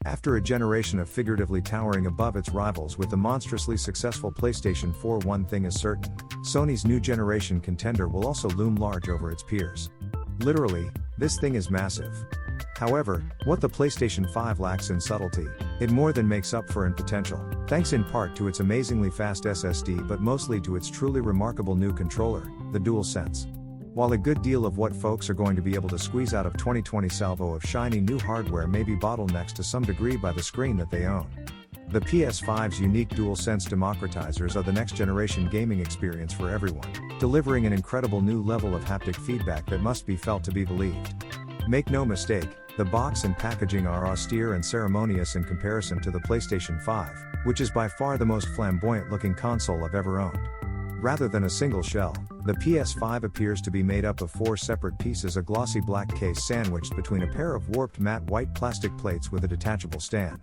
After a generation of figuratively towering above its rivals with the monstrously successful PlayStation 4, one thing is certain: Sony's new generation contender will also loom large over its peers. Literally, this thing is massive. However, what the PlayStation 5 lacks in subtlety, it more than makes up for in potential, thanks in part to its amazingly fast SSD but mostly to its truly remarkable new controller, the DualSense. While a good deal of what folks are going to be able to squeeze out of 2020 salvo of shiny new hardware may be bottlenecked to some degree by the screen that they own, the PS5's unique DualSense democratizers are the next generation gaming experience for everyone, delivering an incredible new level of haptic feedback that must be felt to be believed. Make no mistake, the box and packaging are austere and ceremonious in comparison to the PlayStation 5, which is by far the most flamboyant looking console I've ever owned. Rather than a single shell, the PS5 appears to be made up of 4 separate pieces, a glossy black case sandwiched between a pair of warped matte white plastic plates with a detachable stand.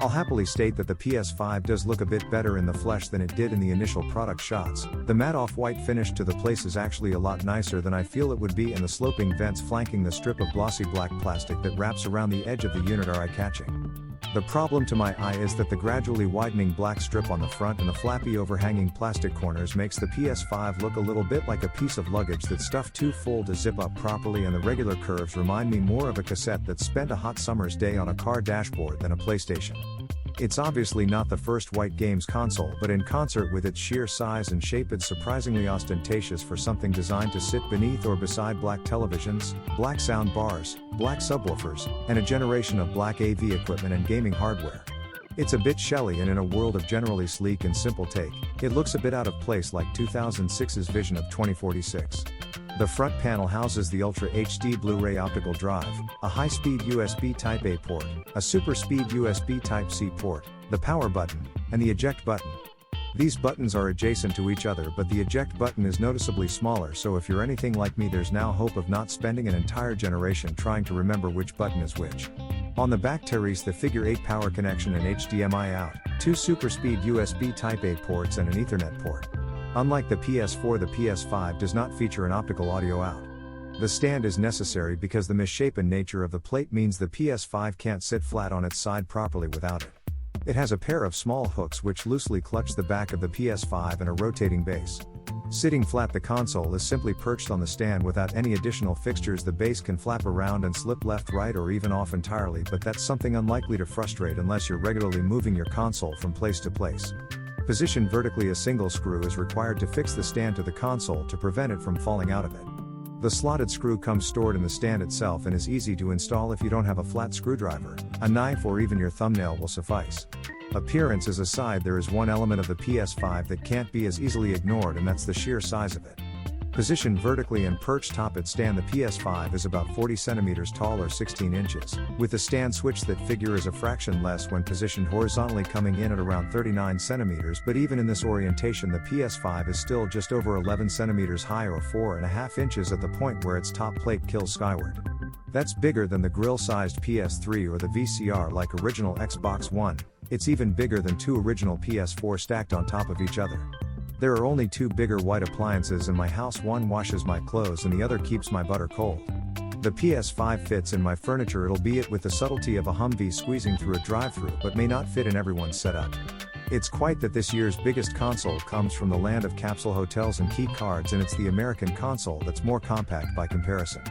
I'll happily state that the PS5 does look a bit better in the flesh than it did in the initial product shots. The matte off-white finish to the place is actually a lot nicer than I feel it would be, and the sloping vents flanking the strip of glossy black plastic that wraps around the edge of the unit are eye-catching. The problem to my eye is that the gradually widening black strip on the front and the flappy overhanging plastic corners makes the PS5 look a little bit like a piece of luggage that's stuffed too full to zip up properly, and the regular curves remind me more of a cassette that spent a hot summer's day on a car dashboard than a PlayStation. It's obviously not the first white games console, but in concert with its sheer size and shape it's surprisingly ostentatious for something designed to sit beneath or beside black televisions, black sound bars, black subwoofers, and a generation of black AV equipment and gaming hardware. It's a bit shelly, and in a world of generally sleek and simple take, it looks a bit out of place, like 2006's vision of 2046. The front panel houses the Ultra HD Blu-ray optical drive, a high-speed USB Type-A port, a super-speed USB Type-C port, the power button, and the eject button. These buttons are adjacent to each other, but the eject button is noticeably smaller, so if you're anything like me, there's now hope of not spending an entire generation trying to remember which button is which. On the back terrace, the figure 8 power connection and HDMI out, 2 super-speed USB Type-A ports and an Ethernet port. Unlike the PS4, the PS5 does not feature an optical audio out. The stand is necessary because the misshapen nature of the plate means the PS5 can't sit flat on its side properly without it. It has a pair of small hooks which loosely clutch the back of the PS5 and a rotating base. Sitting flat, the console is simply perched on the stand without any additional fixtures. The base can flap around and slip left, right, or even off entirely, but that's something unlikely to frustrate unless you're regularly moving your console from place to place. Positioned vertically, a single screw is required to fix the stand to the console to prevent it from falling out of it. The slotted screw comes stored in the stand itself and is easy to install if you don't have a flat screwdriver. A knife or even your thumbnail will suffice. Appearances aside, there is one element of the PS5 that can't be as easily ignored, and that's the sheer size of it. Positioned vertically and perched top its stand, the PS5 is about 40 centimeters tall or 16 inches, with the stand switch that figure is a fraction less when positioned horizontally, coming in at around 39 centimeters, but even in this orientation the PS5 is still just over 11 centimeters high or 4.5 inches at the point where its top plate kills skyward. That's bigger than the grill-sized PS3 or the VCR like original Xbox One. It's even bigger than 2 original PS4 stacked on top of each other. There are only 2 bigger white appliances in my house. One washes my clothes and the other keeps my butter cold. The PS5 fits in my furniture, albeit with the subtlety of a Humvee squeezing through a drive-thru, but may not fit in everyone's setup. It's quite that this year's biggest console comes from the land of capsule hotels and key cards, and it's the American console that's more compact by comparison.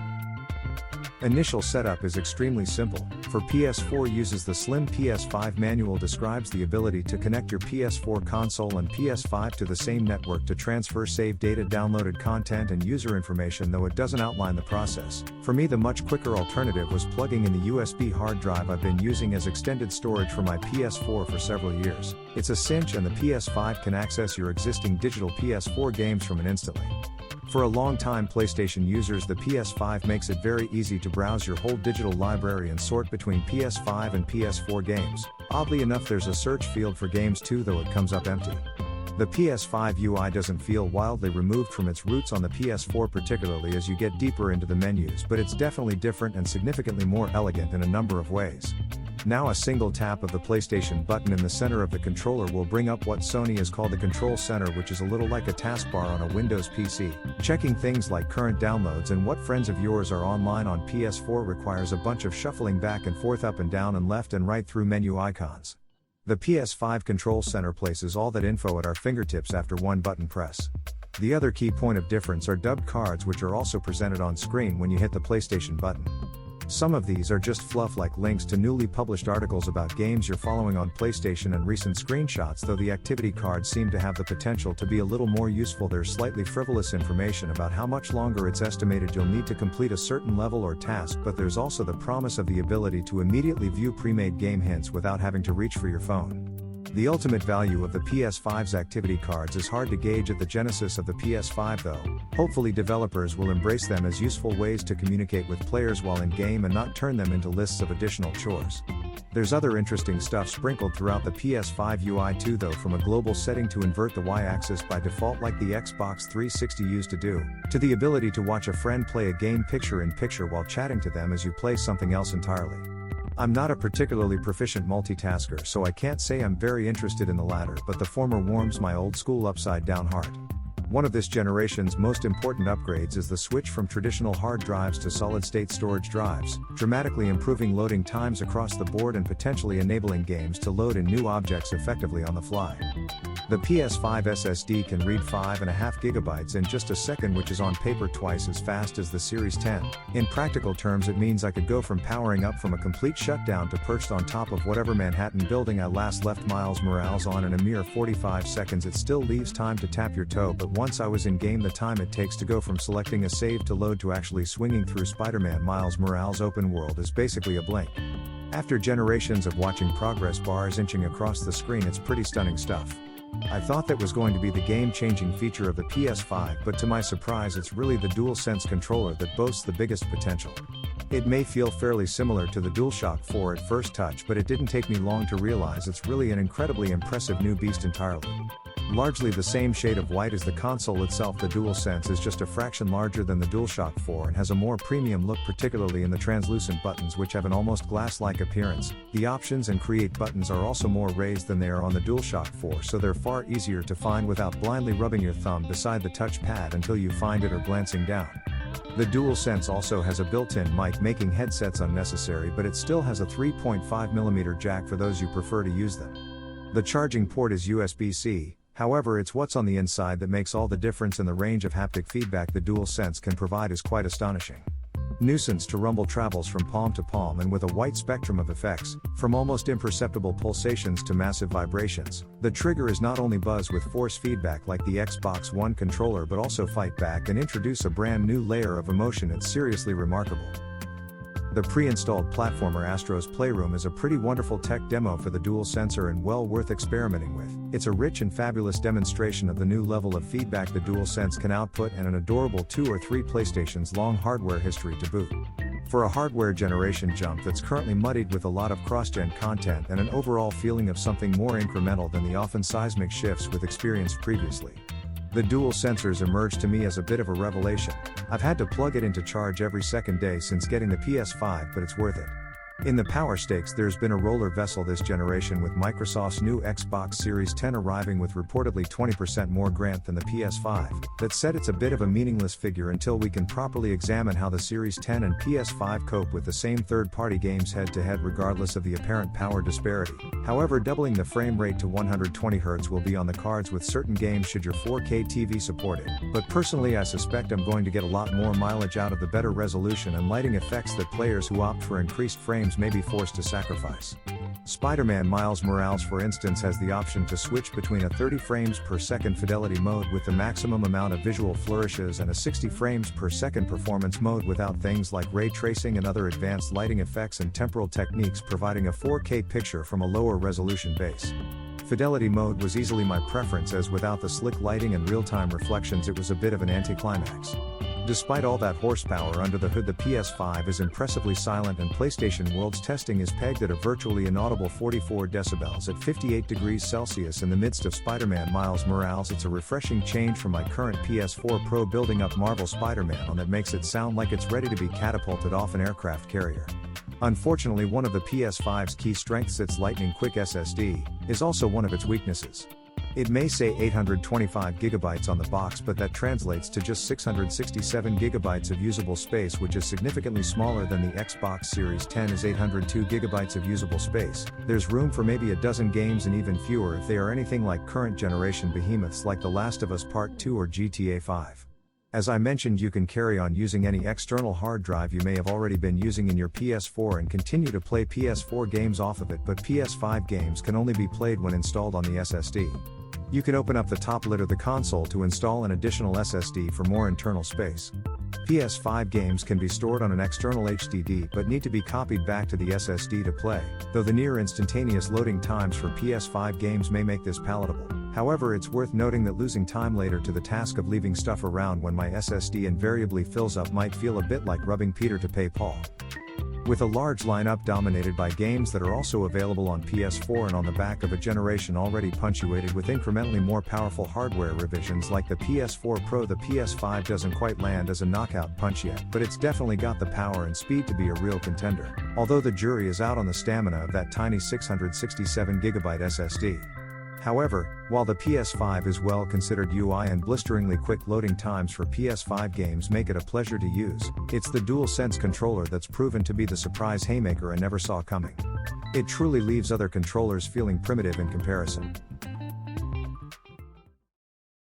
Initial setup is extremely simple. For PS4 uses the slim PS5 manual describes the ability to connect your PS4 console and PS5 to the same network to transfer saved data, downloaded content, and user information, though it doesn't outline the process. For me, the much quicker alternative was plugging in the USB hard drive I've been using as extended storage for my PS4 for several years. It's a cinch, and the PS5 can access your existing digital PS4 games from it instantly. For a long time PlayStation users, the PS5 makes it very easy to browse your whole digital library and sort between PS5 and PS4 games. Oddly enough, there's a search field for games too, though it comes up empty. The PS5 UI doesn't feel wildly removed from its roots on the PS4, particularly as you get deeper into the menus, but it's definitely different and significantly more elegant in a number of ways. Now a single tap of the PlayStation button in the center of the controller will bring up what Sony has called the control center, which is a little like a taskbar on a Windows PC. Checking things like current downloads and what friends of yours are online on PS4 requires a bunch of shuffling back and forth, up and down and left and right through menu icons. The PS5 control center places all that info at our fingertips after one button press. The other key point of difference are dubbed cards, which are also presented on screen when you hit the PlayStation button. Some of these are just fluff, like links to newly published articles about games you're following on PlayStation and recent screenshots, though the activity cards seem to have the potential to be a little more useful. There's slightly frivolous information about how much longer it's estimated you'll need to complete a certain level or task, but there's also the promise of the ability to immediately view pre-made game hints without having to reach for your phone. The ultimate value of the PS5's activity cards is hard to gauge at the genesis of the PS5 though. Hopefully developers will embrace them as useful ways to communicate with players while in game and not turn them into lists of additional chores. There's other interesting stuff sprinkled throughout the PS5 UI too though, from a global setting to invert the Y-axis by default like the Xbox 360 used to do, to the ability to watch a friend play a game picture-in-picture while chatting to them as you play something else entirely. I'm not a particularly proficient multitasker, so I can't say I'm very interested in the latter, but the former warms my old school upside-down heart. One of this generation's most important upgrades is the switch from traditional hard drives to solid-state storage drives, dramatically improving loading times across the board and potentially enabling games to load in new objects effectively on the fly. The PS5 SSD can read 5.5 GB in just a second, which is on paper twice as fast as the Series 10. In practical terms, it means I could go from powering up from a complete shutdown to perched on top of whatever Manhattan building I last left Miles Morales on in a mere 45 seconds. It still leaves time to tap your toe, but once I was in game, the time it takes to go from selecting a save to load to actually swinging through Spider-Man Miles Morales open world is basically a blink. After generations of watching progress bars inching across the screen, it's pretty stunning stuff. I thought that was going to be the game-changing feature of the PS5, but to my surprise it's really the DualSense controller that boasts the biggest potential. It may feel fairly similar to the DualShock 4 at first touch, but it didn't take me long to realize it's really an incredibly impressive new beast entirely. Largely the same shade of white as the console itself, the DualSense is just a fraction larger than the DualShock 4 and has a more premium look, particularly in the translucent buttons, which have an almost glass-like appearance. The options and create buttons are also more raised than they are on the DualShock 4, so they're far easier to find without blindly rubbing your thumb beside the touchpad until you find it or glancing down. The DualSense also has a built-in mic, making headsets unnecessary, but it still has a 3.5mm jack for those who prefer to use them. The charging port is USB-C. However, it's what's on the inside that makes all the difference, and the range of haptic feedback the DualSense can provide is quite astonishing. Nuisance to rumble travels from palm to palm and with a wide spectrum of effects, from almost imperceptible pulsations to massive vibrations. The trigger is not only buzz with force feedback like the Xbox One controller, but also fight back and introduce a brand new layer of emotion. It's seriously remarkable. The pre-installed platformer Astro's Playroom is a pretty wonderful tech demo for the DualSense and well worth experimenting with. It's a rich and fabulous demonstration of the new level of feedback the DualSense can output, and an adorable 2 or 3 PlayStation's long hardware history to boot. For a hardware generation jump that's currently muddied with a lot of cross-gen content and an overall feeling of something more incremental than the often seismic shifts we've experienced previously, the DualSense emerged to me as a bit of a revelation. I've had to plug it into charge every second day since getting the PS5, but it's worth it. In the power stakes, there's been a roller vessel this generation, with Microsoft's new Xbox Series 10 arriving with reportedly 20% more grant than the PS5. That said, it's a bit of a meaningless figure until we can properly examine how the Series 10 and PS5 cope with the same third-party games head-to-head regardless of the apparent power disparity. However, doubling the frame rate to 120Hz will be on the cards with certain games should your 4K TV support it, but personally I suspect I'm going to get a lot more mileage out of the better resolution and lighting effects that players who opt for increased frames may be forced to sacrifice. Spider-Man Miles Morales, for instance, has the option to switch between a 30 frames per second fidelity mode with the maximum amount of visual flourishes and a 60 frames per second performance mode without things like ray tracing and other advanced lighting effects and temporal techniques, providing a 4K picture from a lower resolution base. Fidelity mode was easily my preference, as without the slick lighting and real-time reflections it was a bit of an anticlimax. Despite all that horsepower under the hood, the PS5 is impressively silent, and PlayStation World's testing is pegged at a virtually inaudible 44 decibels at 58 degrees Celsius in the midst of Spider-Man Miles Morales. It's a refreshing change from my current PS4 Pro building up Marvel Spider-Man on that makes it sound like it's ready to be catapulted off an aircraft carrier. Unfortunately, one of the PS5's key strengths, its lightning-quick SSD, is also one of its weaknesses. It may say 825GB on the box, but that translates to just 667GB of usable space, which is significantly smaller than the Xbox Series X's 802GB of usable space. There's room for maybe a dozen games and even fewer if they are anything like current generation behemoths like The Last of Us Part 2 or GTA 5. As I mentioned, you can carry on using any external hard drive you may have already been using in your PS4 and continue to play PS4 games off of it, but PS5 games can only be played when installed on the SSD. You can open up the top lid of the console to install an additional SSD for more internal space. PS5 games can be stored on an external HDD but need to be copied back to the SSD to play, though the near instantaneous loading times for PS5 games may make this palatable. However, it's worth noting that losing time later to the task of leaving stuff around when my SSD invariably fills up might feel a bit like rubbing Peter to pay Paul. With a large lineup dominated by games that are also available on PS4 and on the back of a generation already punctuated with incrementally more powerful hardware revisions like the PS4 Pro, the PS5 doesn't quite land as a knockout punch yet, but it's definitely got the power and speed to be a real contender, although the jury is out on the stamina of that tiny 667GB SSD. However, while the PS5 is well considered UI and blisteringly quick loading times for PS5 games make it a pleasure to use, it's the DualSense controller that's proven to be the surprise haymaker I never saw coming. It truly leaves other controllers feeling primitive in comparison.